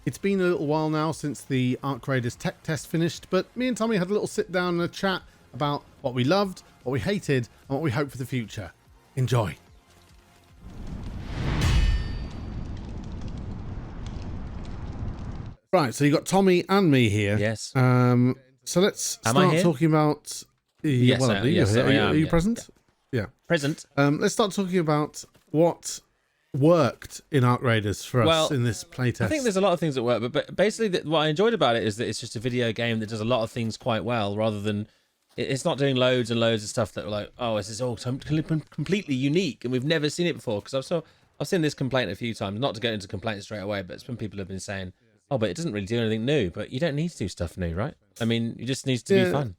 It's been a little while now since the Arc Raiders tech test finished, but me and Tommy had a little sit down and a chat about what we loved, what we hated, and what we hope for the future. Enjoy. Right, so you got Tommy and me here. Yes. So let's start talking about. Yes, well, yes, I am. Are you present? Yeah. Present. Let's start talking about what worked in Arc Raiders for us in this playtest. I think there's a lot of things that work, but basically what I enjoyed about it is that it's just a video game that does a lot of things quite well, rather than it's not doing loads and loads of stuff that are like, oh, this is all completely unique and we've never seen it before. Because I've seen this complaint a few times, not to get into complaints straight away, but it's when people have been saying, oh, but it doesn't really do anything new. But you don't need to do stuff new, right? I mean, it just needs to be fun.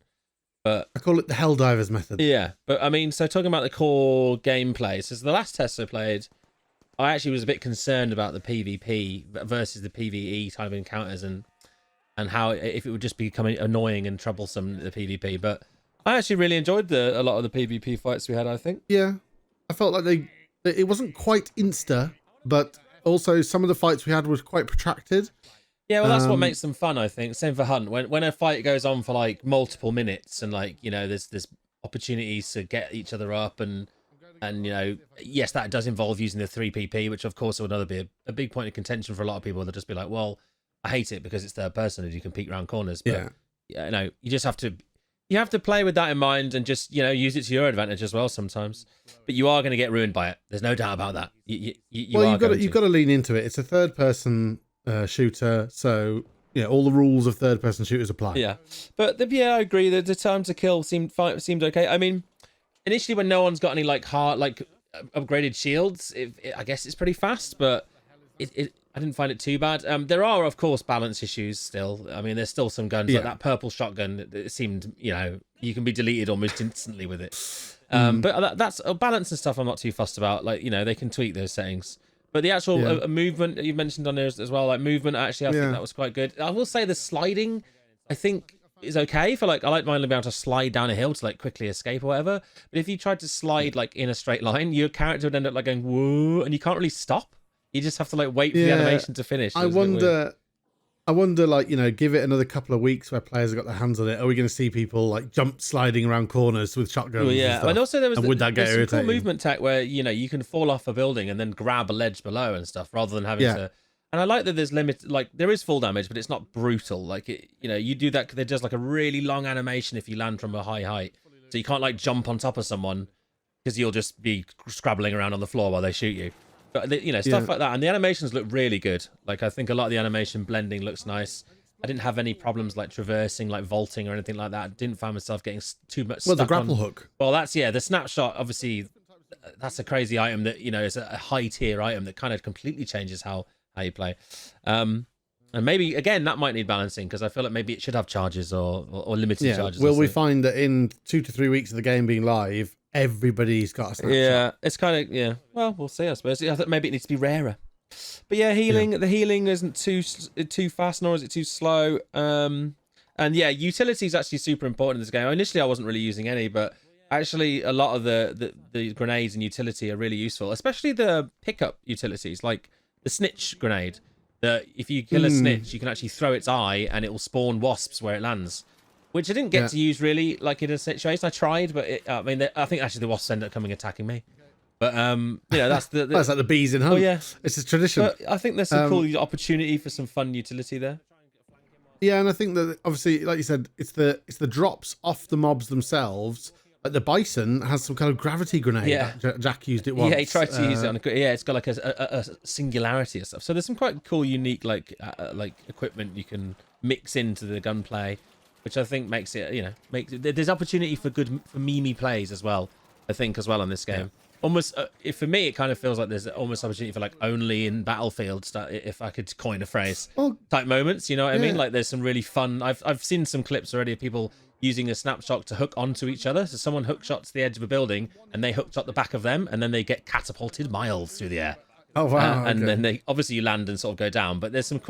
But I call it the Helldivers method. Yeah, but I mean, so talking about the core gameplay, so the last test I played, I actually was a bit concerned about the PvP versus the PvE type of encounters and how if it would just become annoying and troublesome, the PvP. But I actually really enjoyed a lot of the PvP fights we had, I think. Yeah, I felt like it wasn't quite insta, but also some of the fights we had was quite protracted. Yeah, well, that's what makes them fun, I think. Same for Hunt. When a fight goes on for like multiple minutes and like, you know, there's opportunities to get each other up and you know, yes, that does involve using the 3PP, which of course would be a big point of contention for a lot of people. They'll just be like, well, I hate it because it's third person and you can peek around corners. But yeah, you know, you just have to play with that in mind and just, you know, use it to your advantage as well sometimes. But you are going to get ruined by it. There's no doubt about that. You've got to lean into it. It's a third person shooter, so yeah, all the rules of third person shooters apply. Yeah, but I agree that the time to kill seemed okay. I mean, initially when no one's got any like upgraded shields, I guess it's pretty fast, but I didn't find it too bad. There are of course balance issues still. I mean, there's still some guns like that purple shotgun. It seemed, you know, you can be deleted almost instantly with it. But that's balance and stuff I'm not too fussed about. Like, you know, they can tweak those settings. But the actual movement that you mentioned on there as well, like movement, actually, I think that was quite good. I will say the sliding, I think, is okay for like, I like mine to be able to slide down a hill to like quickly escape or whatever. But if you tried to slide like in a straight line, your character would end up like going whoa, and you can't really stop. You just have to like wait for the animation to finish. I wonder, like, you know, give it another couple of weeks where players have got their hands on it. Are we going to see people like jump sliding around corners with shotguns? Well, yeah, and also there was some cool movement tech where, you know, you can fall off a building and then grab a ledge below and stuff rather than having to. And I like that there's like there is full damage, but it's not brutal. Like it, you know, you do that. There's just like a really long animation if you land from a high height, so you can't like jump on top of someone because you'll just be scrabbling around on the floor while they shoot you. But you know, stuff like that, and the animations look really good. Like I think a lot of the animation blending looks nice. I didn't have any problems like traversing, like vaulting or anything like that. I didn't find myself getting too much stuck the grapple hook. Well, that's the snapshot. Obviously, that's a crazy item that, you know, is a high tier item that kind of completely changes how you play. And maybe again that might need balancing because I feel like maybe it should have charges or limited charges. Will we find that in 2 to 3 weeks of the game being live, everybody's got a snapshot? Yeah, it's kind of well, we'll see. I suppose I think maybe it needs to be rarer. But yeah, the healing isn't too fast, nor is it too slow. And yeah, utility is actually super important in this game. Initially, I wasn't really using any, but actually, a lot of the grenades and utility are really useful, especially the pickup utilities, like the snitch grenade. That if you kill a snitch, you can actually throw its eye and it will spawn wasps where it lands. Which I didn't get to use really, like in a situation. I tried, but I think actually the wasps end up coming attacking me. But you know, that's that's like the bees in Hunt. Oh yeah, it's a tradition. But I think there's some cool opportunity for some fun utility there. Yeah, and I think that obviously, like you said, it's the drops off the mobs themselves. Like the bison has some kind of gravity grenade. Yeah, Jack used it once. Yeah, he tried to use it on it's got like a singularity and stuff. So there's some quite cool, unique like equipment you can mix into the gunplay, which I think makes it, you know, there's opportunity for meme plays as well. I think as well on this game. Yeah. Almost for me, it kind of feels like there's almost opportunity for like only in Battlefield, if I could coin a phrase, type moments. You know what I mean? Like there's some really fun. I've seen some clips already of people using a snapshot to hook onto each other. So someone hook shots the edge of a building and they hook shot the back of them, and then they get catapulted miles through the air. Oh wow! And then they obviously you land and sort of go down. But there's some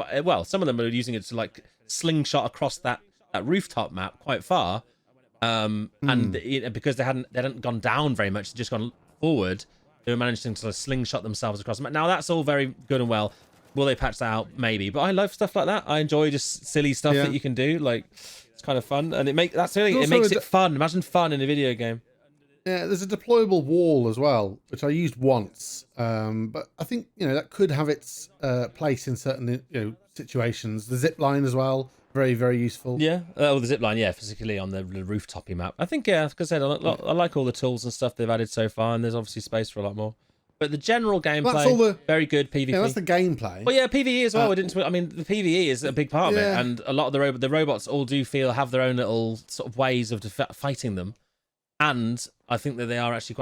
some of them are using it to like slingshot across that rooftop map quite far. And because they hadn't gone down very much, they'd just gone forward, they were managing to slingshot themselves across the map. Now that's all very good and well. Will they patch that out? Maybe. But I love stuff like that. I enjoy just silly stuff that you can do. Like, it's kind of fun, and it makes it fun. Imagine fun in a video game. Yeah, there's a deployable wall as well, which I used once, but I think that could have its place in certain situations. The zip line as well, very very useful. Yeah, the zip line, particularly on the rooftopy map. I think like I said, I like all the tools and stuff they've added so far, and there's obviously space for a lot more. But the general gameplay, very good PvP. Yeah, that's the gameplay. Well, yeah, PvE as well. I mean, the PvE is a big part of it, and a lot of the robots all do have their own little sort of ways of fighting them, and I think that they are actually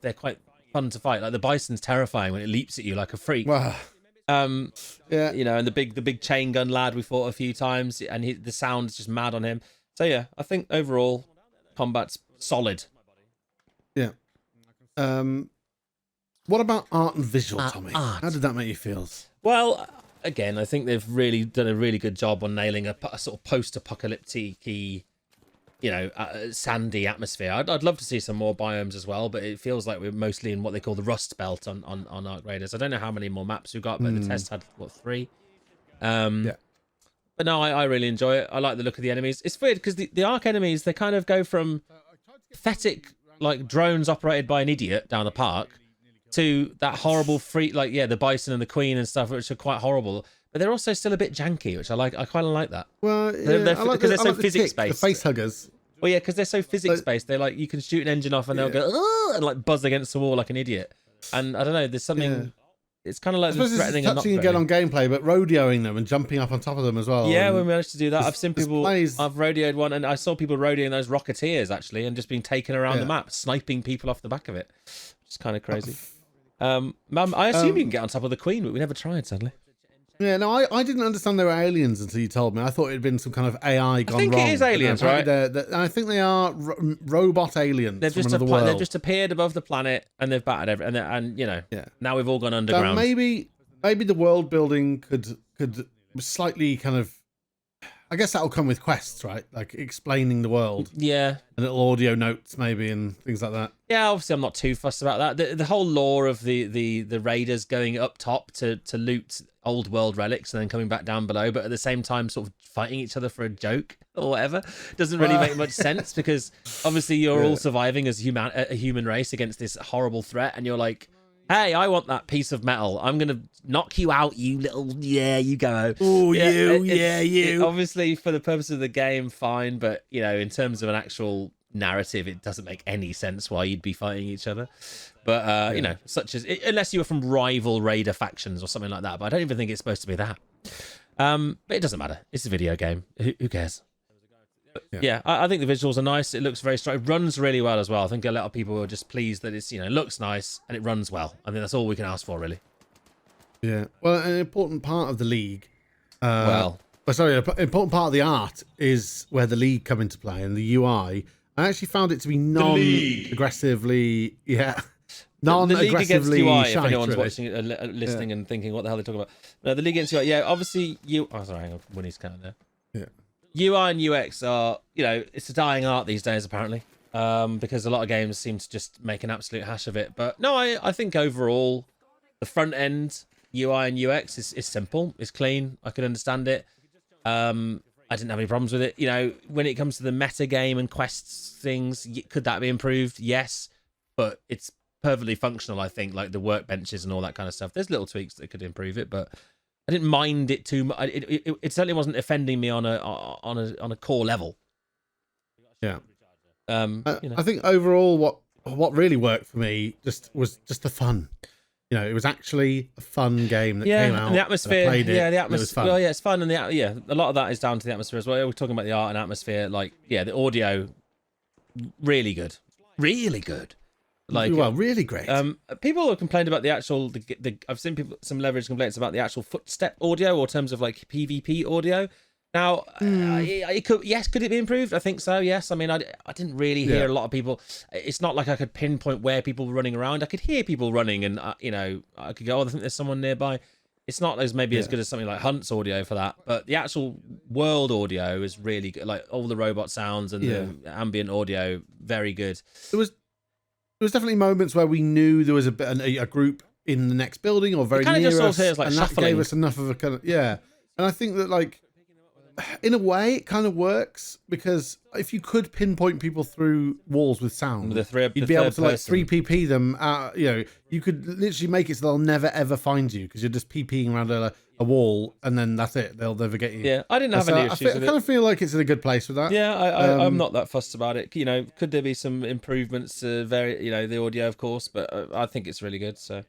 they're quite fun to fight. Like the bison's terrifying when it leaps at you like a freak. Wow. And the big chain gun lad we fought a few times, and the sound is just mad on him. So yeah, I think overall combat's solid. Yeah. What about art and visual, Tommy? Art. How did that make you feel? Well, again, I think they've really done a really good job on nailing a sort of post-apocalyptic, sandy atmosphere. I'd love to see some more biomes as well, but it feels like we're mostly in what they call the Rust Belt on Ark Raiders. I don't know how many more maps we've got, but the test had 3. But no, I really enjoy it. I like the look of the enemies. It's weird because the Ark enemies, they kind of go from pathetic like drones operated by an idiot down the park to that horrible freak, the bison and the queen and stuff, which are quite horrible. But they're also still a bit janky, which I like. I kind of like that. Well, because they're so physics based. The face huggers. Well, yeah, because they're so physics based. They're you can shoot an engine off and they'll go and buzz against the wall like an idiot. And I don't know. There's something. Yeah. It's kind of like threatening and not touching again on gameplay, but rodeoing them and jumping up on top of them as well. Yeah, we managed to do that. I've seen people. I've rodeoed one, and I saw people rodeoing those Rocketeers actually, and just being taken around the map, sniping people off the back of it. Which is kind of crazy. I assume you can get on top of the Queen, but we never tried, sadly. Yeah, no, I didn't understand they were aliens until you told me. I thought it had been some kind of AI gone wrong. I think it is aliens, right? I think they are robot aliens they've from just another world. They've just appeared above the planet and they've battered everything. And now we've all gone underground. Maybe the world building could slightly kind of. I guess that'll come with quests, right? Like explaining the world. Yeah. And little audio notes maybe and things like that. Yeah, obviously I'm not too fussed about that. The whole lore of the raiders going up top to loot old world relics and then coming back down below, but at the same time sort of fighting each other for a joke or whatever doesn't really make much sense, because obviously you're all surviving as a human race against this horrible threat, and you're like, hey, I want that piece of metal. I'm going to knock you out, you little... Yeah, you go. Oh, you. Obviously, for the purpose of the game, fine. But, in terms of an actual narrative, it doesn't make any sense why you'd be fighting each other. But, such as... Unless you were from rival raider factions or something like that. But I don't even think it's supposed to be that. But it doesn't matter. It's a video game. Who cares? Yeah, I think the visuals are nice. It looks very strong. It runs really well as well. I think a lot of people are just pleased that it's, looks nice and it runs well. I think that's all we can ask for, really. Yeah. Well, an important part of the League... an important part of the art is where the League come into play, and the UI. I actually found it to be non-aggressively... Yeah. Non-aggressively the League against UI, shite, if anyone's really. watching, listening and thinking, what the hell are they talking about? No, the League against UI, obviously... Oh, sorry, hang on. Winnie's counting there. Yeah. UI and UX are, it's a dying art these days, apparently, because a lot of games seem to just make an absolute hash of it. But no, I think overall, the front end UI and UX is simple, it's clean, I can understand it. I didn't have any problems with it. When it comes to the meta game and quests things, could that be improved? Yes, but it's perfectly functional, I think, like the workbenches and all that kind of stuff. There's little tweaks that could improve it, but I didn't mind it too much. It certainly wasn't offending me on a core level. Yeah. I think overall, what really worked for me was just the fun. It was actually a fun game that came out. And the atmosphere. I played it, the atmosphere. It was fun. Well, it's fun, and a lot of that is down to the atmosphere as well. We're talking about the art and atmosphere. The audio, really good, really good. Really great. People have complained about the actual. I've seen some leverage complaints about the actual footstep audio, or terms of PvP audio. Now, could it be improved? I think so. Yes. I mean, I didn't really hear a lot of people. It's not like I could pinpoint where people were running around. I could hear people running, and I could go, I think there's someone nearby. It's not as maybe as good as something like Hunt's audio for that, but the actual world audio is really good. Like all the robot sounds and the ambient audio, very good. There was definitely moments where we knew there was a group in the next building or very near just us, sort of like and shuffling. that gave us enough of a kind of And I think that like in a way it kind of works, because if you could pinpoint people through walls with sound, you'd be able to like 3PP them. You could literally make it so they'll never ever find you, because you're just PPing around a wall, and then that's it. They'll never get you. Yeah, I didn't have any issues with it. I kind of feel like it's in a good place with that. Yeah, I'm not that fussed about it. Could there be some improvements to the audio, of course, but I think it's really good. So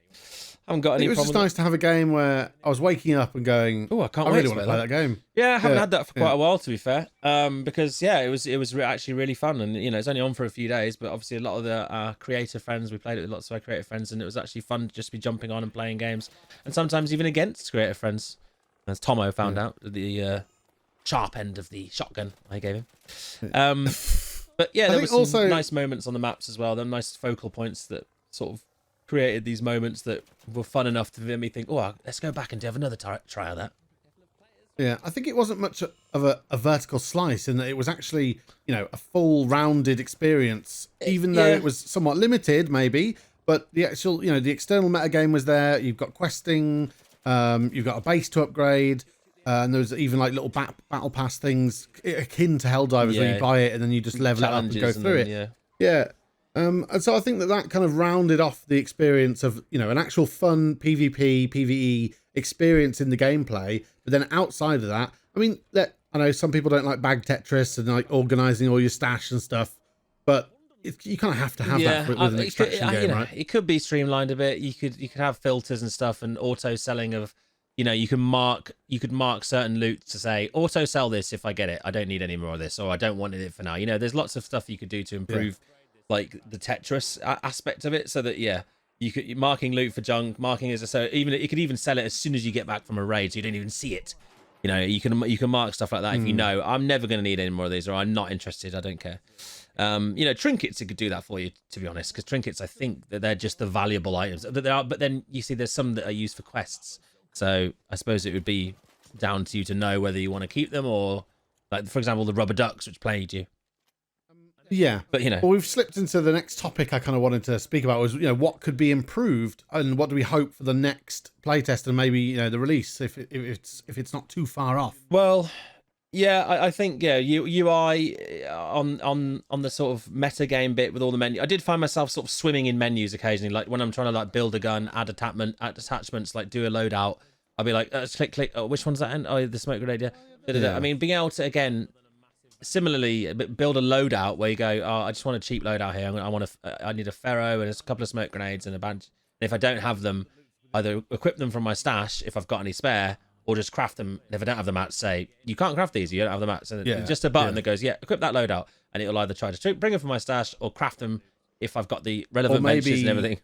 I haven't got any problem. It was just nice to have a game where I was waking up and going, "Oh, I really want to play that game." Yeah, I haven't had that for quite a while, to be fair. Because it was actually really fun, and it's only on for a few days, but obviously a lot of the creative friends, we played it with lots of our creative friends, and it was actually fun to just be jumping on and playing games, and sometimes even against creative friends. As Tomo found out, the sharp end of the shotgun I gave him. But yeah, there were some nice moments on the maps as well. There were nice focal points that sort of created these moments that were fun enough to make me think, oh, let's go back and have another try of that. Yeah, I think it wasn't much of a vertical slice, in that it was actually, a full rounded experience, even though it was somewhat limited maybe, but the actual, the external metagame was there. You've got questing, you've got a base to upgrade, and there's even like little battle pass things akin to Helldivers where you buy it and then you just level it up and go through it. Yeah. And so I think that kind of rounded off the experience of, an actual fun PvP, PvE experience in the gameplay. But then outside of that, I mean, I know some people don't like bag Tetris and like organizing all your stash and stuff, but you kind of have to have that with an extraction game, right? It could be streamlined a bit. You could have filters and stuff, and auto selling of, you could mark certain loot to say auto sell this if I get it. I don't need any more of this, or I don't want it for now. There's lots of stuff you could do to improve like the Tetris aspect of it, so that you could marking loot for junk, marking as so even you could even sell it as soon as you get back from a raid, so you don't even see it. You can mark stuff like that if I'm never going to need any more of these, or I'm not interested. I don't care. Trinkets, it could do that for you, to be honest, because trinkets, I think that they're just the valuable items that they are. But then you see, there's some that are used for quests. So I suppose it would be down to you to know whether you want to keep them, or, like, for example, the rubber ducks, which plagued you. Yeah, but well, we've slipped into the next topic I kind of wanted to speak about was, what could be improved, and what do we hope for the next playtest and maybe the release if it's not too far off. Well, yeah, I think UI on the sort of meta game bit with all the menus. I did find myself sort of swimming in menus occasionally, like when I'm trying to like build a gun, add attachments, like do a loadout. I'll be like, click. Oh, which one's that? Oh, the smoke grenade. Yeah. I mean, being able to again. Similarly, build a loadout where you go, oh, I just want a cheap loadout here. I need a ferro and a couple of smoke grenades and a bunch. And if I don't have them, either equip them from my stash if I've got any spare, or just craft them. And if I don't have the mats, say you can't craft these, you don't have the mats. And just a button that goes, equip that loadout, and it'll either try to bring them from my stash or craft them if I've got the relevant benches and everything.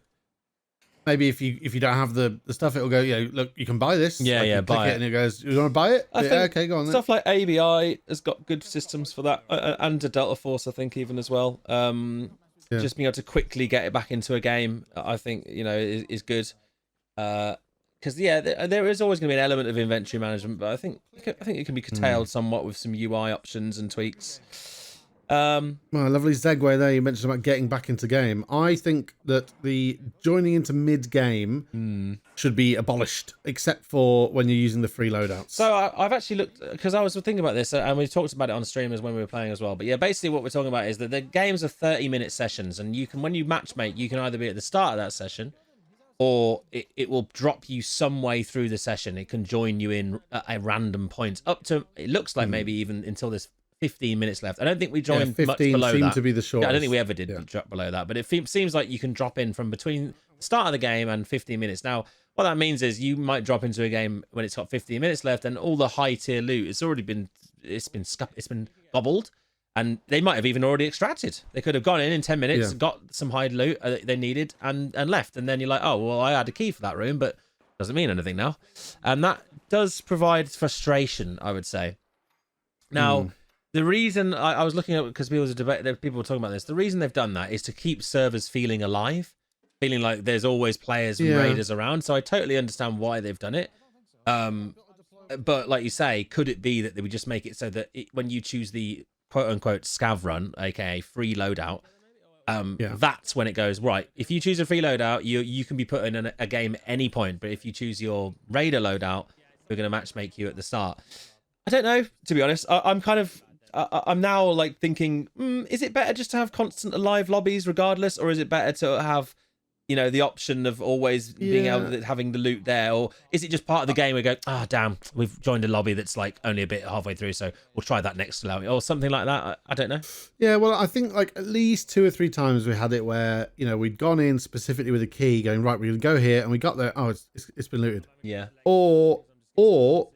Maybe if you don't have the stuff, it'll go, look, you can buy this. Buy it. And it goes, you want to buy it? Okay, go on then. Stuff like ABI has got good systems for that, and a Delta Force, I think, even as well. Just being able to quickly get it back into a game, I think, is good. Because there is always going to be an element of inventory management, but I think it can be curtailed somewhat with some UI options and tweaks. Well, lovely segue there. You mentioned about getting back into game. I think that the joining into mid-game should be abolished, except for when you're using the free loadouts. So I've actually looked, because I was thinking about this, and we talked about it on stream as when we were playing as well. But yeah, basically what we're talking about is that the games are 30-minute sessions, and you can, when you matchmake, you can either be at the start of that session, or it will drop you some way through the session. It can join you in a random point up to, it looks like maybe even until there's 15 minutes left. I don't think we joined much below that. 15 seemed to be the shortest. I don't think we ever did drop below that, but it seems like you can drop in from between the start of the game and 15 minutes. Now, what that means is you might drop into a game when it's got 15 minutes left, and all the high tier loot, it's been gobbled, and they might have even already extracted. They could have gone in 10 minutes, got some high loot they needed, and left. And then you're like, oh, well, I had a key for that room, but doesn't mean anything now. And that does provide frustration, I would say. Now, the reason I was looking at, because people were talking about this, the reason they've done that is to keep servers feeling alive, feeling like there's always players and raiders around. So I totally understand why they've done it. But like you say, could it be that they would just make it so that when you choose the quote unquote scav run, aka free loadout, That's when it goes right. If you choose a free loadout, you can be put in a game at any point. But if you choose your raider loadout, we're going to matchmake you at the start. I don't know, to be honest. I'm now like thinking, is it better just to have constant alive lobbies regardless, or is it better to have, the option of always being able to having the loot there, or is it just part of the game? We go, damn, we've joined a lobby that's like only a bit halfway through, so we'll try that next lobby or something like that. I don't know. Yeah, well, I think like at least 2 or 3 times we had it where we'd gone in specifically with a key, going right, we're gonna go here, and we got there. Oh, it's been looted. Yeah. Or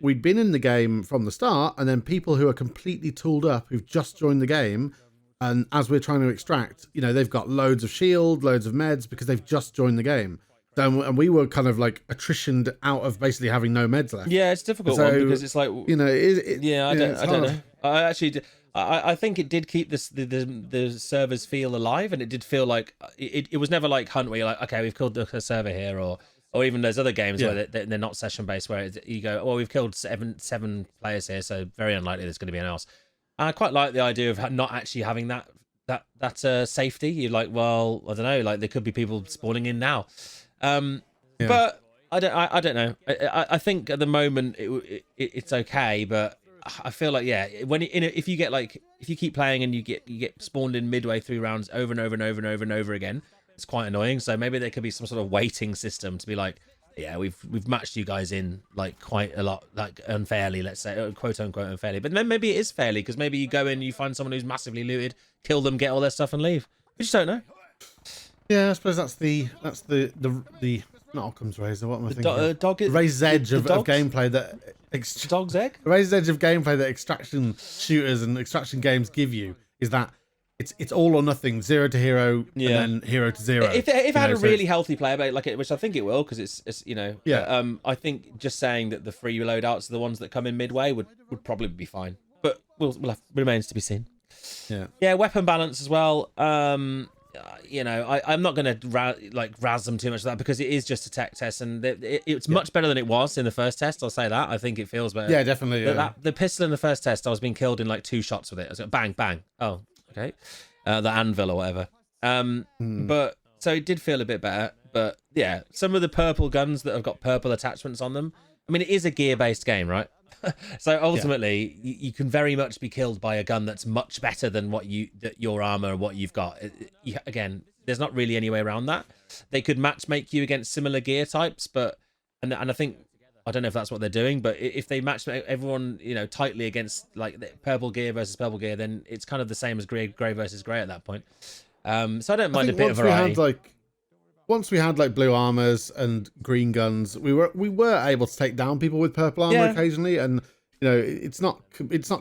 we'd been in the game from the start, and then people who are completely tooled up, who've just joined the game, and as we're trying to extract, they've got loads of shield, loads of meds because they've just joined the game. So, and we were kind of like attritioned out of basically having no meds left. Yeah, it's a difficult one because it's like, I don't know. I think it did keep the servers feel alive, and it did feel like it was never like Hunt where you're like, okay, we've killed the server here, or even those other games where they're not session based, where you go, well, we've killed seven players here, so very unlikely there's going to be anyone else. And I quite like the idea of not actually having that safety. You're like, well, I don't know, like there could be people spawning in now, but I don't know. I think at the moment it's okay, but I feel like if you keep playing and you get spawned in midway through rounds over and over and over and over and over again, it's quite annoying. So maybe there could be some sort of waiting system to be like, we've matched you guys in like quite a lot, like unfairly, let's say, quote unquote unfairly. But then maybe it is fairly, because maybe you go in, you find someone who's massively looted, kill them, get all their stuff, and leave. We just don't know. Yeah, I suppose that's the not Occam's razor. What am I thinking? Raised edge of gameplay that dog's egg. Raised edge of gameplay that extraction shooters and extraction games give you is that it's all or nothing, 0 to hero, and then hero to 0. If it had a really healthy player base, which I think it will, because it's I think just saying that the free loadouts are the ones that come in midway would probably be fine, but remains to be seen. Yeah, weapon balance as well. I'm not going to razz them too much of that, because it is just a tech test, and it's much better than it was in the first test. I'll say that. I think it feels better. Yeah, definitely. The pistol in the first test, I was being killed in like 2 shots with it. I was like, bang, bang. Oh, okay. The anvil or whatever. But so it did feel a bit better. But yeah, some of the purple guns that have got purple attachments on them. I mean, it is a gear-based game, right? So ultimately, you can very much be killed by a gun that's much better than your armor and what you've got. Again, there's not really any way around that. They could matchmake you against similar gear types, and I think, I don't know if that's what they're doing, but if they match everyone, tightly against like the purple gear versus purple gear, then it's kind of the same as grey versus grey at that point. So I don't mind a bit of variety. Once we had like blue armors and green guns, we were able to take down people with purple armor occasionally, and it's not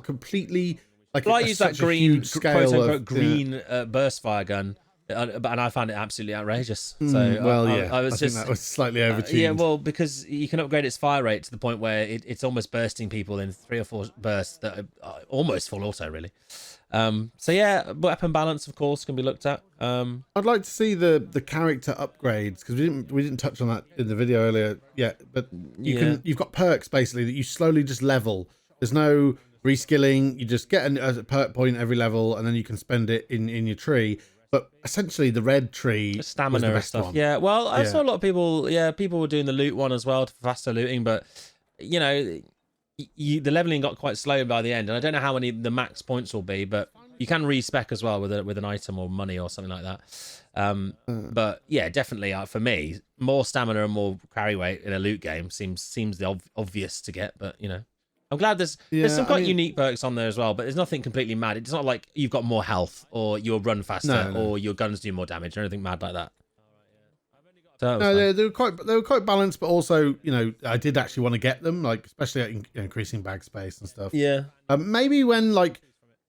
completely like. Well, I used that green quote unquote green burst fire gun. And I found it absolutely outrageous. So I think that was slightly overtuned. Well, because you can upgrade its fire rate to the point where it's almost bursting people in 3 or 4 bursts that are almost full auto, really. So yeah, weapon balance, of course, can be looked at. I'd like to see the character upgrades, because we didn't touch on that in the video earlier yet. But you've got perks basically that you slowly just level. There's no reskilling. You just get a perk point every level, and then you can spend it in your tree. But essentially, the red tree, stamina and stuff. One. Yeah, well, I saw a lot of people. Yeah, people were doing the loot one as well, faster looting. But the leveling got quite slow by the end, and I don't know how many the max points will be. But you can respec as well with an item or money or something like that. But yeah, definitely for me, more stamina and more carry weight in a loot game seems the obvious to get. But I'm glad there's some quite unique perks on there as well, but there's nothing completely mad. It's not like you've got more health, or you'll run faster, or your guns do more damage, or anything mad like that. So they were quite balanced, but also I did actually want to get them, like especially increasing bag space and stuff. Yeah. Maybe when like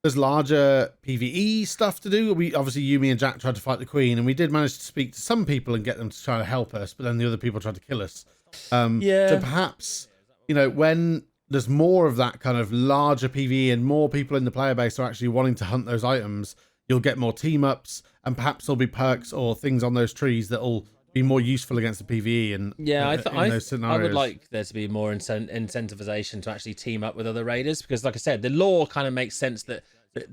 there's larger PvE stuff to do. You, me, and Jack tried to fight the Queen, and we did manage to speak to some people and get them to try to help us, but then the other people tried to kill us. So perhaps when there's more of that kind of larger PvE and more people in the player base are actually wanting to hunt those items, you'll get more team ups, and perhaps there'll be perks or things on those trees that'll be more useful against the PvE. And I would like there to be more incentivization to actually team up with other raiders, because like I said, the lore kind of makes sense that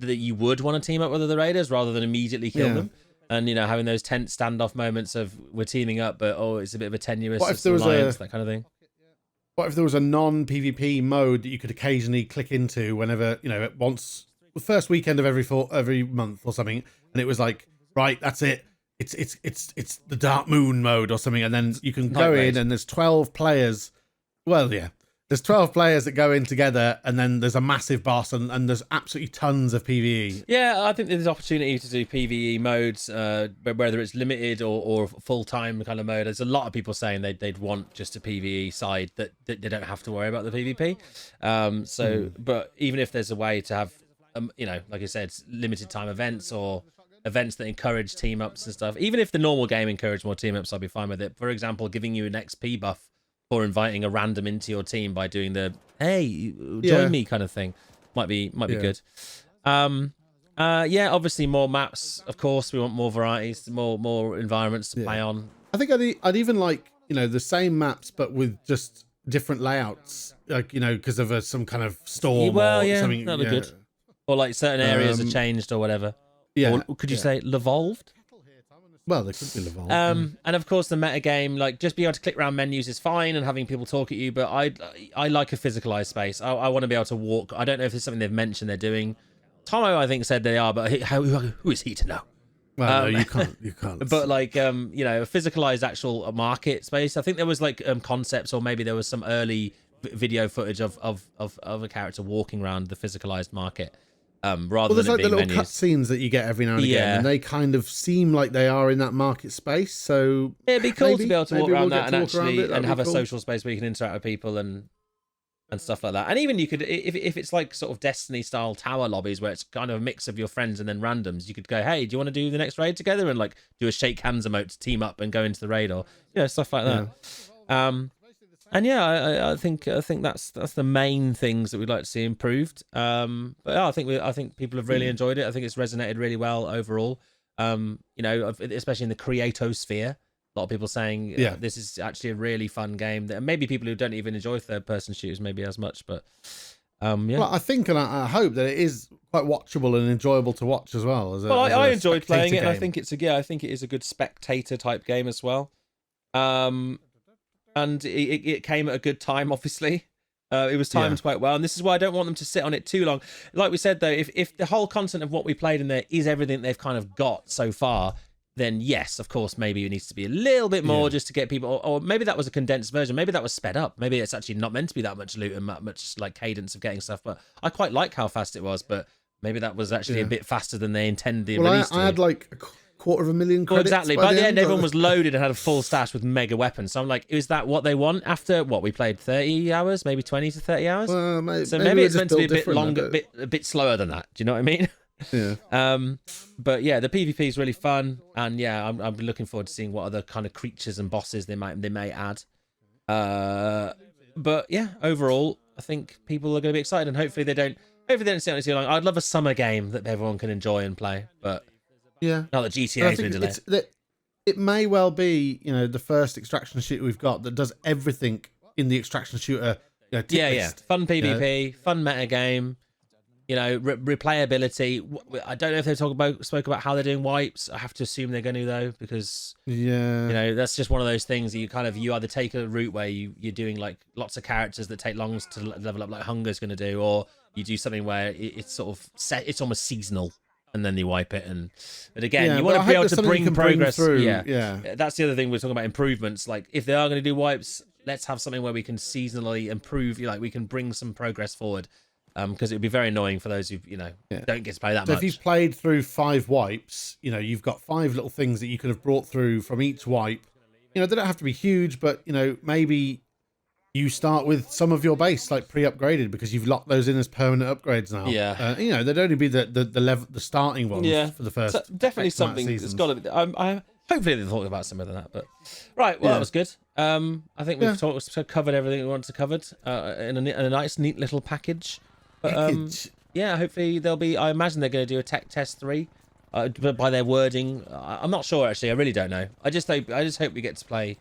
you would want to team up with other raiders rather than immediately kill them. and having those tense standoff moments of we're teaming up, but it's a bit of a tenuous alliance, that kind of thing. What if there was a non-PvP mode that you could occasionally click into whenever, once the first weekend of every month or something, and it was like, right, that's it. It's the Dark Moon mode or something, and then you can go in and there's 12 players. Well, yeah. There's 12 players that go in together, and then there's a massive boss, and there's absolutely tons of PvE. Yeah, I think there's opportunity to do PvE modes, whether it's limited or full-time kind of mode. There's a lot of people saying they'd want just a PvE side that they don't have to worry about the PvP. But even if there's a way to have, like I said, limited time events or events that encourage team-ups and stuff, even if the normal game encouraged more team-ups, I'll be fine with it. For example, giving you an XP buff or inviting a random into your team by doing the "hey, join me" kind of thing might be good. Obviously more maps. Of course, we want more varieties, more environments to play on. I think I'd even like the same maps but with just different layouts, like because of some kind of storm or something. That'd be good. Or like certain areas are changed or whatever. Yeah. Or could you say evolved? Well, they could be evolved. And of course, the meta game, like just being able to click around menus is fine, and having people talk at you. But I like a physicalized space. I want to be able to walk. I don't know if it's something they've mentioned they're doing. Tomo, I think, said they are, but who is he to know? Well, no, you can't. But like, a physicalized actual market space. I think there was like concepts, or maybe there was some early video footage of a character walking around the physicalized market. Rather there's than like the little menus. cutscenes that you get every now and again, and they kind of seem like they are in that market space. So it'd be cool to be able to walk around that and actually have a cool social space where you can interact with people and stuff like that. And even you could, if it's like sort of Destiny style tower lobbies where it's kind of a mix of your friends and then randoms, you could go, hey, do you want to do the next raid together, and like do a shake hands emote to team up and go into the raid, or stuff like that. And I think that's the main things that we'd like to see improved. But I think people have really enjoyed it. I think it's resonated really well overall. Especially in the creatosphere, a lot of people saying this is actually a really fun game. That maybe people who don't even enjoy third-person shooters maybe as much, but Well, I think and I hope that it is quite watchable and enjoyable to watch as well. I enjoyed playing it, and I think I think it is a good spectator type game as well. And it came at a good time, obviously. It was timed quite well, and this is why I don't want them to sit on it too long. Like we said, though, if the whole content of what we played in there is everything they've kind of got so far, then yes, of course, maybe it needs to be a little bit more just to get people, or maybe that was a condensed version. Maybe that was sped up. Maybe it's actually not meant to be that much loot and that much like cadence of getting stuff. But I quite like how fast it was. But maybe that was actually a bit faster than they intended the release to. I had like 250,000 credits. Exactly. By the end, everyone was loaded and had a full stash with mega weapons. So I'm like, is that what they want after what we played 30 hours, maybe 20 to 30 hours? Well, maybe it's meant to be a bit longer, a bit slower than that. Do you know what I mean? Yeah. But yeah, the PvP is really fun, and I'm looking forward to seeing what other kind of creatures and bosses they may add. But yeah, overall, I think people are going to be excited, and hopefully they don't sit on it too long. I'd love a summer game that everyone can enjoy and play, but not that GTA's been delayed. It may well be, the first extraction shooter we've got that does everything in the extraction shooter. Fun PvP, fun meta game. Replayability. I don't know if they spoke about how they're doing wipes. I have to assume they're going to, though, because that's just one of those things that you either take a route where you're doing like lots of characters that take long to level up, like Hunger's going to do, or you do something where it's sort of set, it's almost seasonal, and then you wipe it. But again, you want to be able to bring progress through. That's the other thing we're talking about, improvements. Like if they are going to do wipes, let's have something where we can seasonally improve. Like we can bring some progress forward. Because it would be very annoying for those who don't get to play that much. So if you've played through 5 wipes, you've got 5 little things that you could have brought through from each wipe. They don't have to be huge, but maybe you start with some of your base like pre-upgraded because you've locked those in as permanent upgrades now. They'd only be the level, the starting ones for the first. So definitely something that's got to be. Hopefully they thought about some of that, but right. Well, that was good. I think we've covered everything we wanted to cover in a nice, neat little package. But hopefully there'll be. I imagine they're going to do a tech test 3, but by their wording, I'm not sure actually. I really don't know. I just hope we get to play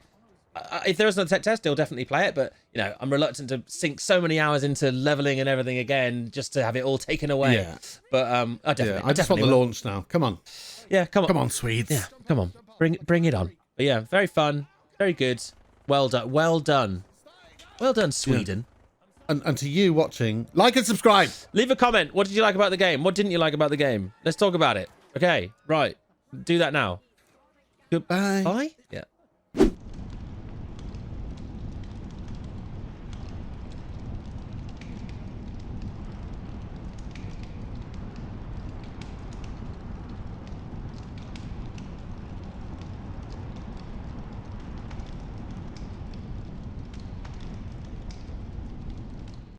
if there is no tech test, he'll definitely play it. But you know, I'm reluctant to sink so many hours into leveling and everything again just to have it all taken away. Yeah. But I definitely. I just want the launch now. Come on. Yeah, come on. Come on, Swedes. Yeah, come on. Bring it on. But yeah, very fun, very good. Well done. Well done. Well done, Sweden. Yeah. And to you watching, like and subscribe. Leave a comment. What did you like about the game? What didn't you like about the game? Let's talk about it. Okay, right. Do that now. Goodbye. Bye? Yeah.